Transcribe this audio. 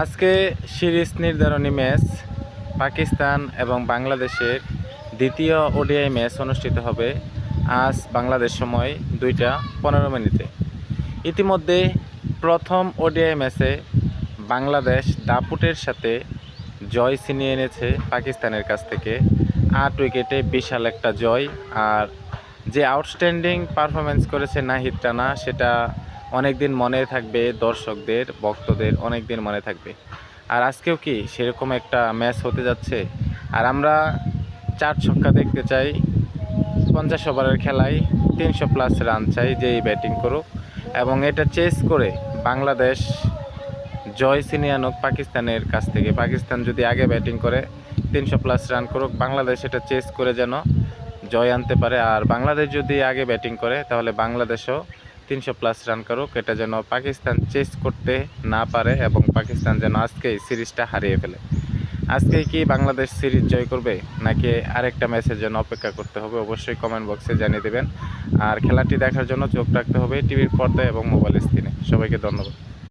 আজকে সিরিজ নির্ধারণী ম্যাচ পাকিস্তান এবং বাংলাদেশের দ্বিতীয় ওডিআই ম্যাচ অনুষ্ঠিত হবে আজ বাংলাদেশ সময় 2:15 ইতিমধ্যে প্রথম ওডিআই ম্যাচে বাংলাদেশ দাপুটের সাথে জয় ছিনিয়ে এনেছে পাকিস্তানের কাছ থেকে 8 উইকেটে বিশাল একটা জয়। আর যে আউটস্ট্যান্ডিং পারফরমেন্স করেছে নাহিদ রানা, সেটা অনেক দিন মনে থাকবে, দর্শকদের ভক্তদের অনেক দিন মনে থাকবে। আর আজকেও কি সেরকম একটা ম্যাচ হতে যাচ্ছে। আর আমরা 4 ছক্কা দেখতে চাই, 50 ওভারের খেলায় 300+ রান চাই যেই ব্যাটিং করুক, এবং এটা চেস করে বাংলাদেশ জয় ছিনিয়ে আনুক পাকিস্তানের কাছ থেকে। পাকিস্তান যদি আগে ব্যাটিং করে 300+ রান করুক, বাংলাদেশ এটা চেস করে যেন জয় আনতে পারে। আর বাংলাদেশ যদি আগে ব্যাটিং করে তাহলে বাংলাদেশও 300+ রান করুক, এটা যেন পাকিস্তান চেস করতে না পারে এবং পাকিস্তান যেন আজকেই সিরিজটা হারিয়ে ফেলে। আজকে কি বাংলাদেশ সিরিজ জয় করবে নাকি আরেকটা ম্যাচের জন্য অপেক্ষা করতে হবে, অবশ্যই কমেন্ট বক্সে জানিয়ে দেবেন। আর খেলাটি দেখার জন্য চোখ রাখতে হবে টিভির পর্দায় এবং মোবাইল স্ক্রিনে। সবাইকে ধন্যবাদ।